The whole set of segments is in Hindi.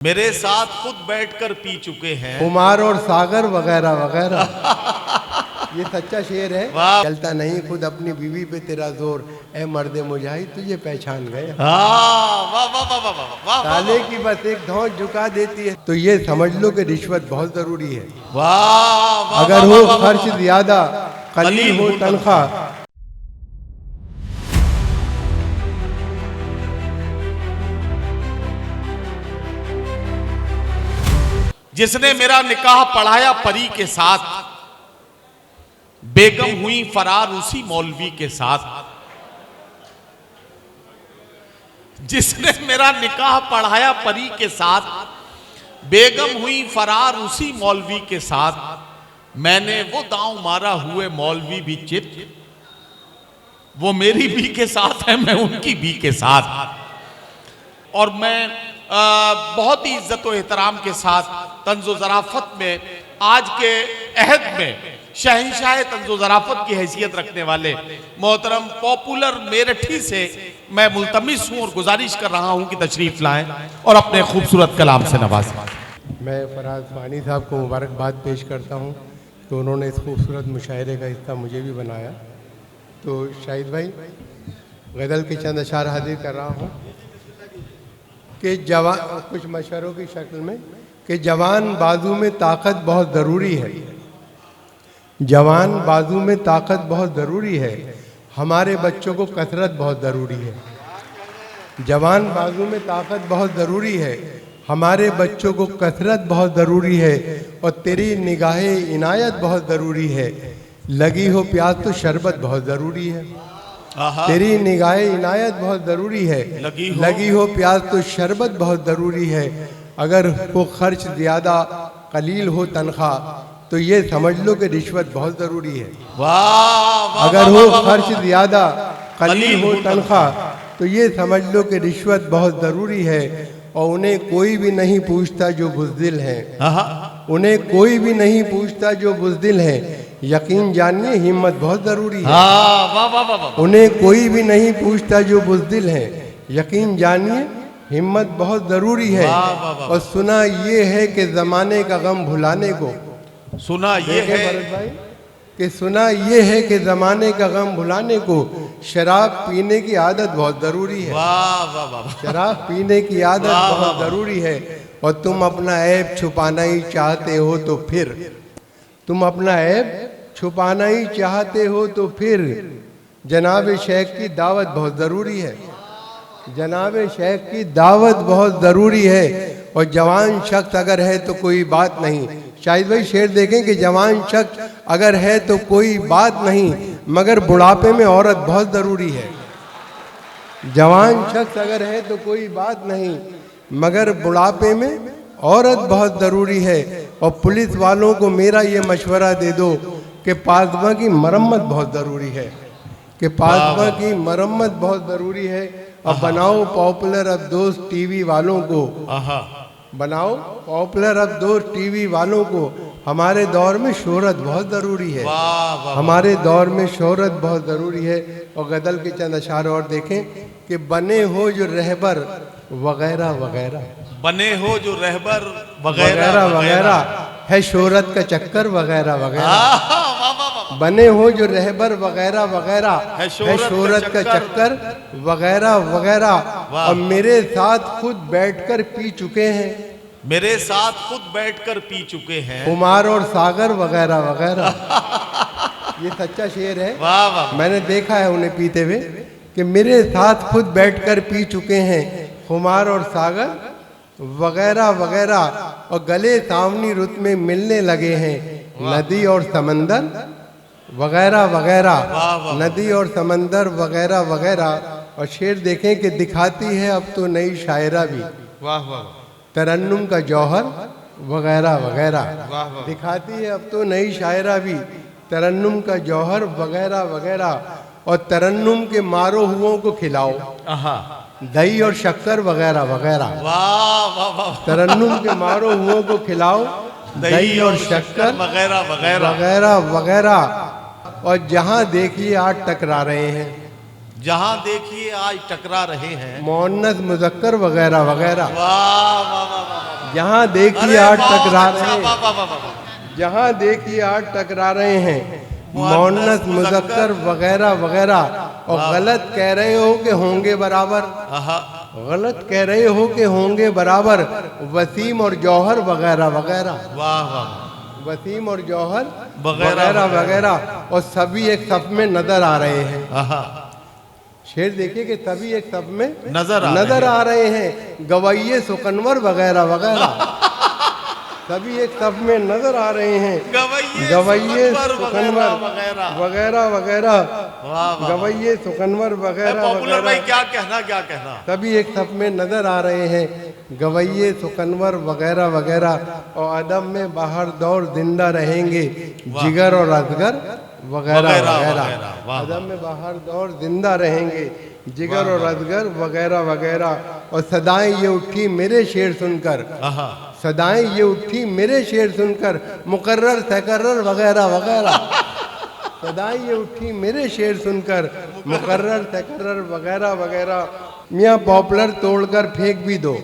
मेरे साथ खुद बैठकर पी चुके हैं। कुमार और सागर वगैरह वगैरह। ये सच्चा शेर है। चलता नहीं खुद अपनी बीवी पे तेरा जोर, ए मर्दे मुजाहिद तुझे पहचान गए। ताले की बस एक धौंस झुका देती है तो ये समझ लो कि रिश्वत बहुत जरूरी है। अगर हो खर्च ज्यादा कलील हो तनख्वाह। जिसने मेरा निकाह पढ़ाया परी के साथ, बेगम हुई फरार उसी मौलवी के साथ। जिसने मेरा निकाह पढ़ाया परी के साथ, बेगम हुई फरार उसी मौलवी के साथ। मैंने वो दांव मारा हुए मौलवी भी चित, वो मेरी भी के साथ है, मैं उनकी भी के साथ। और मैं बहुत ही इज्जत और एहतराम के साथ तंज़ो ज़राफ़त में आज के अहद में शहंशाह तंज़ो ज़राफ़त की हैसियत रखने वाले मोहतरम पॉपुलर मेरठी से मैं मुल्तमिस हूँ और गुजारिश कर रहा हूँ कि तशरीफ़ लाएं और अपने खूबसूरत कलाम से नवाजें। मैं फराज फानी साहब को मुबारकबाद पेश करता हूँ कि उन्होंने इस खूबसूरत मुशायरे का हिस्सा मुझे भी बनाया। तो शाहिद भाई गज़ल के चंद अशार हाजिर कर रहा हूँ कि जवान, कुछ मशवरों की शक्ल में, कि जवान बाजू में ताकत बहुत ज़रूरी है। जवान बाजू में ताकत बहुत ज़रूरी है, हमारे बच्चों को कसरत बहुत ज़रूरी है। जवान बाजू में ताकत बहुत ज़रूरी है, हमारे बच्चों को कसरत बहुत ज़रूरी है। और तेरी निगाहे इनायत बहुत ज़रूरी है, लगी हो प्यास तो शरबत बहुत ज़रूरी है। तेरी निगाहे इनायत बहुत ज़रूरी है, लगी हो प्यास तो शरबत बहुत ज़रूरी है। अगर वो खर्च ज़्यादा कलील हो तनख्वाह तो ये समझ लो कि रिश्वत बहुत ज़रूरी है। अगर हो खर्च ज़्यादा कलील हो तनख्वाह तो ये समझ लो कि रिश्वत बहुत ज़रूरी है। और उन्हें कोई भी नहीं पूछता जो बुज़दिल हैं, उन्हें कोई भी नहीं पूछता जो बुज़दिल हैं। यकीन जानिए हिम्मत बहुत ज़रूरी है। उन्हें कोई भी नहीं पूछता जो बुज़दिल हैं, यकीन जानिए हिम्मत बहुत ज़रूरी है। और सुना ये है कि ज़माने का गम भुलाने को, सुना ये है भाई कि सुना ये है कि ज़माने का गम भुलाने को शराब पीने की आदत बहुत ज़रूरी है। शराब पीने की आदत बहुत ज़रूरी है। और तुम अपना ऐब छुपाना ही चाहते हो तो फिर, तुम अपना ऐब छुपाना ही चाहते हो तो फिर जनाब शेख की दावत बहुत ज़रूरी है। जनाब शेख की दावत बहुत ज़रूरी है। और जवान शख्स अगर है तो कोई बात नहीं। शाहिद भाई शेर देखें कि जवान शख्स अगर है तो कोई बात नहीं, मगर बुढ़ापे में औरत बहुत ज़रूरी है। जवान शख्स अगर है तो कोई बात नहीं, मगर बुढ़ापे में औरत बहुत ज़रूरी है। और पुलिस वालों को मेरा ये मशवरा दे दो कि पासबा की मरम्मत बहुत ज़रूरी है, कि पासबा की मरम्मत बहुत ज़रूरी है। और बनाओ पॉपुलर अब्दोस टीवी वालों को, बनाओ पॉपुलर अब्दोस टीवी वालों को। हमारे दौर में शोहरत बहुत ज़रूरी है, हमारे दौर में शोहरत बहुत ज़रूरी है। और गज़ल के चंद अशार और देखें कि बने हो जो रहबर वगैरह वगैरह, बने हो जो रहबर वगैरह वगैरह है शोहरत का चक्कर वगैरह वगैरह। बने हो जो रहबर वगैरह वगैरह है शोहरत का चक्कर वगैरह वगैरह। और मेरे साथ खुद बैठकर पी चुके हैं, मेरे साथ खुद बैठकर पी चुके हैं कुमार और सागर वगैरह वगैरह। ये सच्चा शेर है। मैंने देखा है उन्हें पीते हुए कि मेरे साथ खुद बैठकर पी चुके हैं कुमार और सागर वगैरह वगैरह। और गले सावनी रुत में मिलने लगे हैं नदी और समंदर वगैरह वगैरह, नदी और समंदर वगैरह वगैरह। और शेर देखें कि दिखाती है अब तो नई शायरा भी, तरन्नुम का जौहर वगैरह वगैरह। दिखाती है अब तो नई शायरा भी, तरन्नुम का जौहर वगैरह वगैरह। और तरन्नुम के मारो हुओं को खिलाओ दही और शक्कर वगैरह वगैरह। तरन्नुम के मारो हुओं को खिलाओ दही और शक्कर वगैरह वगैरह वगैरह वगैरह। और जहाँ देखिए आज टकरा रहे हैं, जहां देखिए आज टकरा रहे हैं। मुअन्नस मुज़क्कर वगैरह वगैरह। वाह वाह वाह वाह। जहाँ देखिए अरे आज बहुत टकरा अच्छा, रहे वाह हैं, वाह वाह वाह वाह। जहाँ देखिए आज टकरा रहे हैं, मुअन्नस मुअन्नस मुज़क्कर वगैरह वगैरह। और गलत कह रहे हो कि होंगे बराबर, आहा, गलत कह रहे हो कि होंगे बराबर, वसीम और जौहर वगैरह वगैरह। वाह वाह। वसीम और जौहर वगैरह वगैरह वगैरह। और सभी एक सफ में नजर आ रहे हैं। आहा, शेर देखिए कि सभी एक सफ में नजर आ रहे हैं। गवैये सुकनवर वगैरह वगैरह। सभी एक सफ में नजर आ रहे हैं। गवैये सुकनवर वगैरह वगैरह। वाह वाह। गवैये सुकनवर वगैरह पॉपुलर भाई वगैरह। क्या कहना क्या कहना। सभी एक सफ में नजर आ रहे हैं। गवैये सुकनवर वगैरह वगैरह। और अदब में बाहर दौर जिंदा रहेंगे, जिगर और अजगर वगैरह वगैरह। अदब में बाहर दौर जिंदा रहेंगे, जिगर और अजगर वगैरह वगैरह। और सदाएं ये उठी मेरे शेर सुनकर, आहा, सदाएं ये उठी मेरे शेर सुनकर, मुकर्रर तकर्रर वगैरह वगैरह। सदाएं ये उठी मेरे शेर सुनकर, मुकर्रर तकर्रर वगैरह वगैरह। मियाँ पॉपुलर तोड़कर फेंक भी दो,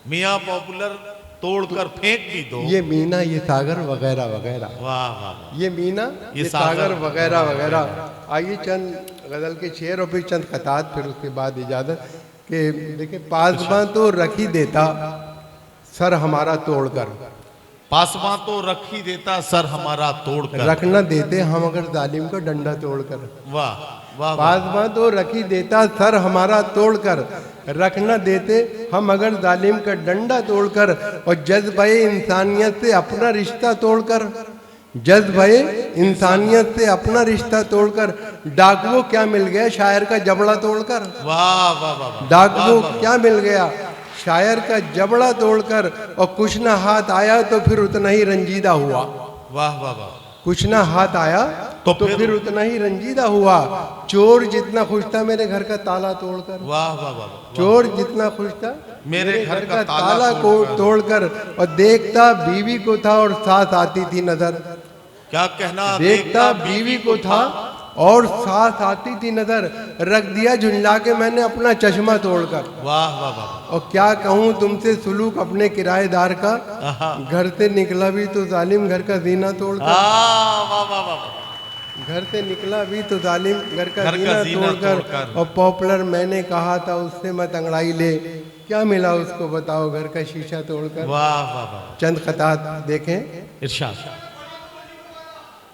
मियाँ पॉपुलर तोड़कर फेंक भी दो। ये मीना ये सागर वगैरह वगैरह। वाह वाह। ये मीना ये सागर वगैरह वगैरह। आइए चंद गजल के शेर और फिर चंद खतात, फिर उसके बाद इजाजत के। देखिए, पासबां तो रख ही देता सर हमारा तोड़कर, पासवां तो रख ही देता सर हमारा तोड़कर, रख न देते हम अगर जालिम का डंडा तोड़कर। वाह वाह। पासबां तो रख ही देता सर हमारा तोड़कर, रख न देते हम अगर जालिम का डंडा तोड़कर। और जज्बे इंसानियत से अपना रिश्ता तोड़कर, जज्बे इंसानियत से अपना रिश्ता तोड़कर। डाकुओं क्या मिल गया शायर का जबड़ा तोड़कर, वाह वाह वाह। डाकुओं क्या मिल गया शायर का जबड़ा तोड़कर। और कुछ ना हाथ आया तो फिर उतना ही रंजीदा हुआ, वाह वाह वाह। कुछ ना हाथ आया तो फिर उतना ही रंजीदा हुआ। चोर जितना खुश था मेरे घर का ताला तोड़कर, वाह वाह वाह। चोर जितना खुश था मेरे घर का ताला को तोड़कर। और देखता बीवी को था और साथ आती थी नजर, क्या कहना। देखता बीवी को था और साथ आती थी नजर। रख दिया झुंझला के मैंने अपना चश्मा तोड़कर। वाह वाह वाह। और क्या कहूँ तुमसे सुलूक अपने किराएदार का, आहा, घर से निकला भी तो जालिम घर का जीना तोड़कर। वाह वाह वाह। घर से निकला भी तो जालिम घर का घर का जीना तोड़कर। और पॉपुलर मैंने कहा था उससे मत अंगड़ाई ले, क्या मिला उसको बताओ घर का शीशा तोड़कर। वाह वाह वाह। चंद खतात देखें। इरशाद।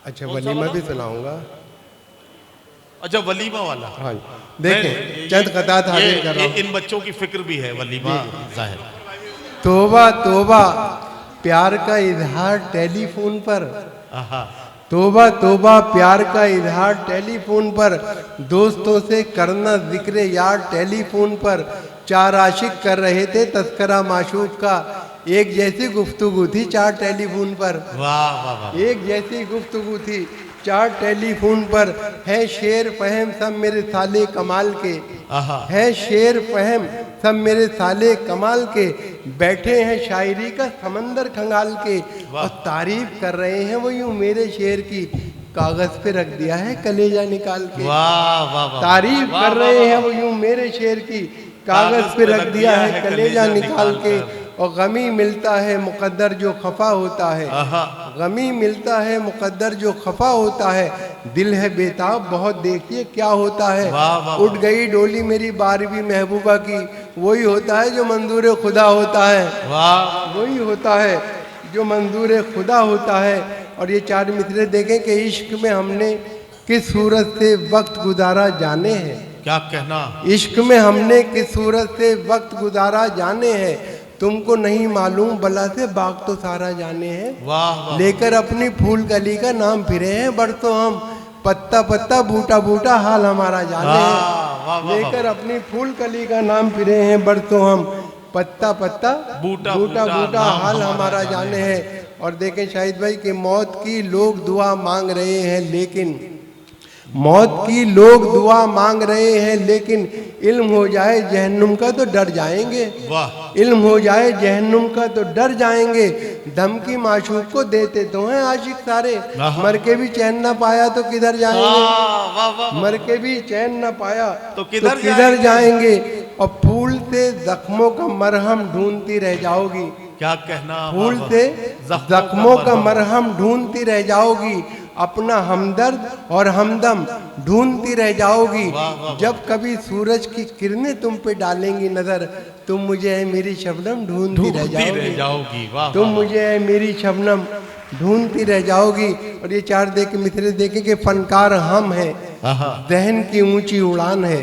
अच्छा, वलीमा भी सुनाऊंगा। अच्छा, वलीमा वाला। हाँ, देखें चंद खतात हाजिर कर रहा हूं। इन बच्चों की फिक्र भी है वलीमा जाहिर। तोबा तोबा प्यार का इजहार टेलीफोन पर, आहा, तोबा तोबा प्यार का इजहार टेलीफोन पर। दोस्तों से करना जिक्र यार टेलीफोन पर। चार आशिक कर रहे थे तस्करा माशूक का, एक जैसी गुफ्तगू थी चार टेलीफोन पर। वाह वाह वाह। एक जैसी गुफ्तगू थी चार टेलीफोन पर। है शेर फहम सब मेरे साले कमाल के, आहा, है शेर फहम सब मेरे साले कमाल के। बैठे हैं शायरी का समंदर खंगाल के। और तारीफ कर रहे हैं वो यूं मेरे शेर की, कागज पे रख दिया है कलेजा निकाल के। वाह वाह वाह। तारीफ कर रहे हैं वो यूं मेरे शेर की, कागज पे रख दिया है कलेजा निकाल के। और गमी मिलता है मुकद्दर जो खफा होता है, गमी मिलता है मुकद्दर जो खफा होता है। दिल है बेताब बहुत देखिए क्या होता है। उठ गई डोली मेरी 12वीं महबूबा की, वही होता है जो मंजूर खुदा होता है, वही होता है जो मंजूर खुदा होता है। और ये चार मिसरे देखें कि इश्क में हमने किस सूरत से वक्त गुजारा जाने हैं, क्या कहना। इश्क में हमने किस सूरत से वक्त गुजारा जाने हैं। तुमको नहीं मालूम बला से बाग तो सारा जाने हैं। वाह। लेकर अपनी फूल कली का नाम फिरे हैं बरसों हम, पत्ता पत्ता बूटा बूटा हाल हमारा जाने हैं। लेकर अपनी फूल कली का नाम फिरे हैं बरसों हम, पत्ता पत्ता बूटा बूटा हाल हमारा जाने हैं। और देखें शाहिद भाई कि मौत की लोग दुआ मांग रहे हैं, लेकिन मौत की लोग दुआ मांग रहे हैं, लेकिन इल्म हो जाए जहन्नुम का तो डर जाएंगे। वाह। इल्म हो जाए जहन्नुम का तो डर जाएंगे। धमकी माशूक को देते तो हैं आशिक सारे। आहा। मर के भी चैन न पाया तो किधर जाएंगे, वाह वाह वाह। मर के भी चैन न पाया तो किधर जाएंगे। और फूल से जख्मों का मरहम ढूंढती रह जाओगी, क्या कहना, फूल वाह, से वाह। जख्मों का मरहम ढूंढती रह जाओगी, अपना हमदर्द और हमदम ढूंढती रह जाओगी। वाह, वाह। जब कभी सूरज की किरणें तुम पे डालेंगी नजर, तुम मुझे है मेरी शबनम ढूंढती रह जाओगी। वाह, तुम वाह। मुझे है मेरी शबनम ढूंढती रह जाओगी। और ये चार देख मित्रे देखे कि फनकार हम हैं, आहा। जहन की ऊंची उड़ान है,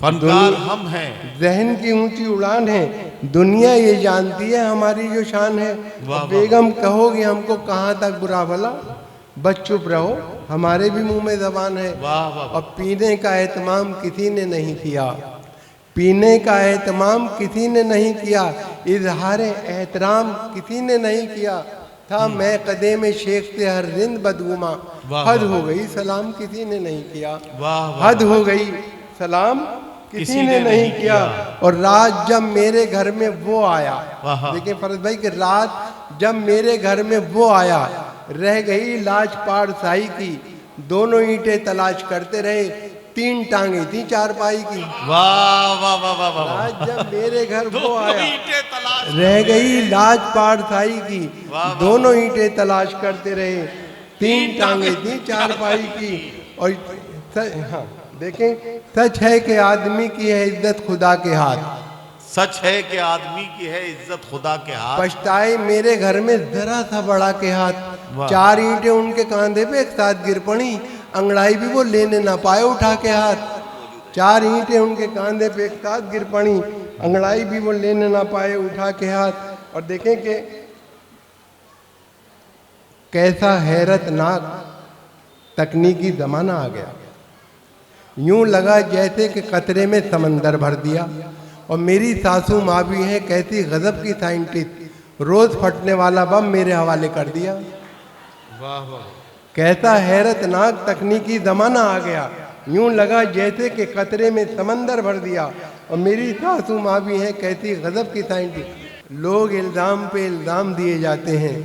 फनकार हम हैं, जहन की ऊंची उड़ान है, दुनिया ये जानती है हमारी जो शान है। वाह, वाह। बेगम कहोगी हमको कहाँ तक बुरा भला, बस चुप रहो हमारे भी मुंह में जबान है। वाह, वाह। और पीने का एहतमाम किसी ने नहीं किया, पीने का एहतमाम किसी ने नहीं किया, इजहार एहतराम किसी ने नहीं किया। था मैं कदे में शेख से हर जिंद बदगुमा, वाह, हद वाह। हो गई सलाम किसी ने नहीं किया, वाह, वाह। हद हो गई सलाम किसी ने नहीं किया। और रात जब मेरे घर में वो आया, वाह। देखिए फरज भाई कि रात जब मेरे घर में वो आया, रह गई लाज पाड़ साई की, दोनों ईंटें तलाश करते रहे, तीन टांगे थी चारपाई की। वाह वाह वाह वाह वाह। रात जब मेरे घर वो दोनों आया, ईंटें तलाश रह गई लाज पाड़ साई की, वाह, वाह। दोनों ईंटें तलाश करते रहे, तीन टांगे थी चारपाई की। और हाँ देखें, सच है कि आदमी की है इज्जत खुदा के हाथ, सच है कि आदमी की है इज्जत खुदा के हाथ। पछताए मेरे घर में जरा सा बड़ा के हाथ, वाह। चार ईंटें उनके कांधे पे एक साथ गिर पड़ी, अंगड़ाई भी वो लेने ना पाए उठा के हाथ। चार ईंटें उनके कांधे पे एक साथ गिर पड़ी, अंगड़ाई भी वो लेने ना पाए उठा के हाथ। और देखें कि कैसा हैरतनाक तकनीकी जमाना आ गया, यूं लगा जैसे कि कतरे में समंदर भर दिया। और मेरी सासू माँ भी है कैसी गजब की साइंटिस्ट, रोज फटने वाला बम मेरे हवाले कर दिया। वाह वाह। कैसा हैरतनाक तकनीकी जमाना आ गया, यूं लगा जैसे कि कतरे में समंदर भर दिया। और मेरी सासू माँ भी है कैसी गजब की साइंटिस्ट। लोग इल्ज़ाम पे इल्ज़ाम दिए जाते हैं,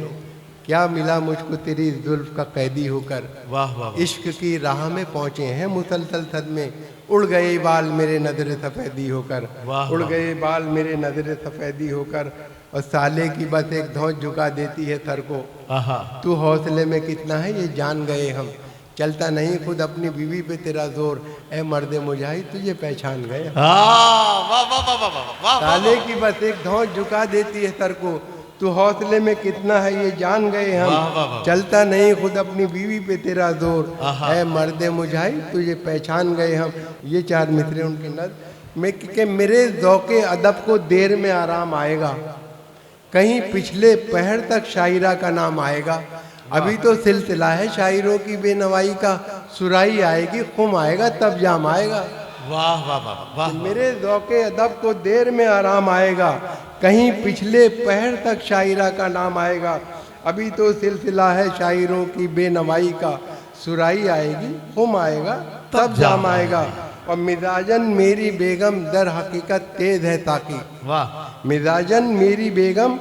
क्या मिला मुझको तेरी जुल्फ का कैदी होकर। वाह वाह। इश्क की राह में पहुंचे हैं मुसलसल सदमे, उड़ गए बाल मेरे नजर सफेदी होकर, वाह, उड़ वाह। गए बाल मेरे नजर सफेदी होकर। और साले की बस एक धौंस झुका देती है सर को, आहा। तू हौसले में कितना है ये जान गए हम, चलता नहीं खुद अपनी बीवी पे तेरा जोर, ए मर्दे मुजाहिद तुझे पहचान गए हम। वाह वाह वाह वाह वाह वाह। साले की बस एक धौंस झुका देती है सर को, तू हौसले में कितना है ये जान गए वाह, वाह, हम, वाह। चलता नहीं खुद अपनी बीवी पे तेरा जोर, आहा। है मर्दे मुजाहिद तुझे पहचान गए हम। ये चार मिसरे उनके नज़र में कि मेरे ज़ौक़े अदब को देर में आराम आएगा, कहीं पिछले पहर तक शायरा का नाम आएगा। अभी तो सिलसिला है शायरों की बेनवाई का, सुराई आएगी खुम आएगा तब जाम आएगा। वाह वाह वाह वाह। मेरे ज़ौक़े अदब को देर में आराम आएगा, कहीं पिछले पहर तक शायरा का नाम आएगा। अभी तो सिलसिला है शायरों की बेनवाई का, सुराई आएगी खुम आएगा तब जाम आएगा। और मिजाजन मेरी बेगम दर हकीकत तेज है ताकि, वाह। मिजाजन मेरी बेगम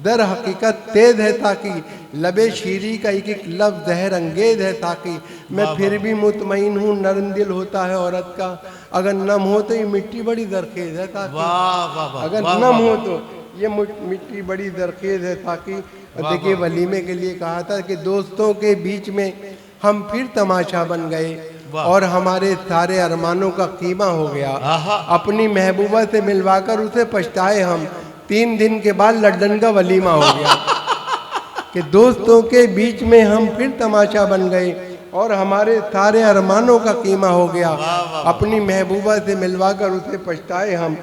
दर हकीकत तेज है ताकि, लबे शीरी का एक एक लफ्ज़ जहर अंगेज है ताकि। मैं वाह, फिर भी मुतमईन हूँ नरम दिल होता है औरत का, अगर नम हो तो ये मिट्टी बड़ी जरखेज है ताकि, वाह वाह वाह। अगर वाह, नम वाह, हो वाह। तो ये मिट्टी बड़ी जरखेज है ताकि। और वाह, देखिए वाह। वलीमे के लिए कहा था कि दोस्तों के बीच में हम फिर तमाशा बन गए, वाह। और हमारे सारे अरमानों का कीमा हो गया। आहा। अपनी महबूबा से मिलवाकर उसे पछताए हम, 3 दिन के बाद लड्डन का वलीमा हो गया। कि दोस्तों के बीच में हम फिर तमाशा बन गए और हमारे सारे अरमानों का कीमा हो गया। अपनी महबूबा से मिलवाकर उसे पछताए हम,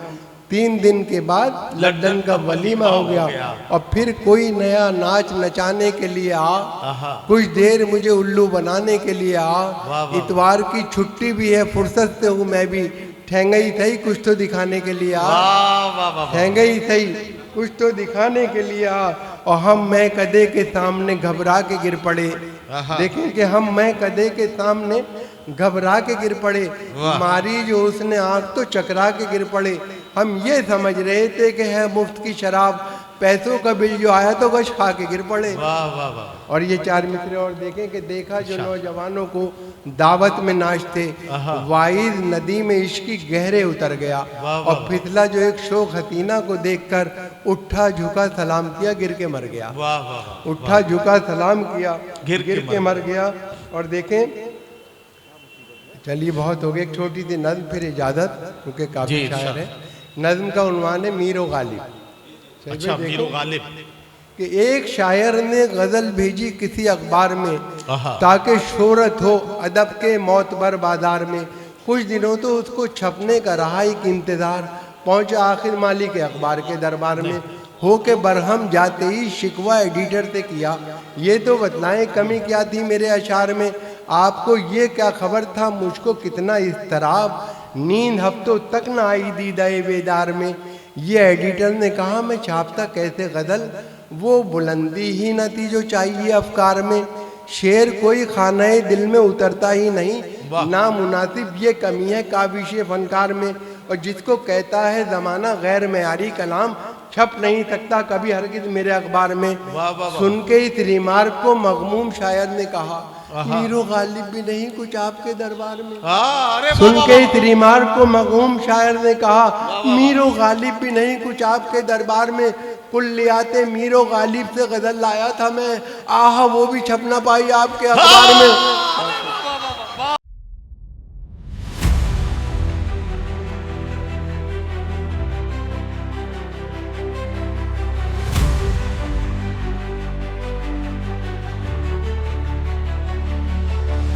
3 दिन के बाद लड्डन का वलीमा हो गया। और फिर कोई नया नाच नचाने के लिए आ, आहा। कुछ देर मुझे उल्लू बनाने के लिए आ, वाह। इतवार की छुट्टी भी है फुर्सत से हूँ मैं भी, ठहंगई सही कुछ तो दिखाने के लिए आ, वाह वाह वाह। ठहंगई सही कुछ तो दिखाने के लिए आ। और हम मैं कदे के सामने घबरा के गिर पड़े, आहा। देखें कि हम मैं कदे के सामने घबरा के गिर पड़े, वाह। मारी जो उसने आँख तो चकरा के गिर पड़े। हम ये समझ रहे थे कि है मुफ्त की शराब, पैसों का बिल जो आया तो गश खा के गिर पड़े। वाह वाह वाह। और ये चार मित्र और देखें कि देखा जो नौजवानों को दावत में नाच थे, वाइज नदी में इश्क की गहरे उतर गया। और फितला जो एक शोक हसीना को देखकर उठा झुका सलाम किया, गिर के मर गया। वाह वाह। उठा झुका सलाम किया, गिर के मर गया। और देखें, चलिए बहुत हो गया, एक छोटी सी नज्म फिर इजाजत, क्योंकि काफी शायर है। नज्म का उन्वान है मीर व गालिब। अच्छा, मीर व गालिब। कि एक शायर ने गजल भेजी किसी अखबार में, ताकि शोहरत हो अदब के मोतबर बाजार में। कुछ दिनों तो उसको छपने का रहा एक इंतजार, पहुंचा आखिर माली के अखबार के दरबार में। हो के बरहम जाते ही शिकवा एडिटर से किया, ये तो बतलाएं कमी क्या थी मेरे अशार में। आपको ये क्या खबर था मुझको कितना इस्तराब, नींद हफ्तों तक न आई दीदाए बेदार में। ये एडिटर ने कहा मैं छापता कैसे गजल, वो बुलंदी ही न थी जो चाहिए अफकार में। शेर कोई खानाए दिल में उतरता ही नहीं, ना मुनासिब ये कमी है काबिश फनकार में। और जिसको कहता है ज़माना गैर मेयारी कलाम, छप नहीं सकता कभी हरगिज मेरे अखबार में। सुन के इस रिमार्क को मगमूम शायर ने कहा, मीरो गालिब भी नहीं कुछ आपके दरबार में। सुन के इस रिमार्क को मगमूम शायर ने कहा, मीरो गालिब भी नहीं कुछ आपके दरबार में। कुल्लियाते मीरो गालिब से गजल लाया था मैं, आहा वो भी छप ना पाई आपके अखबार में।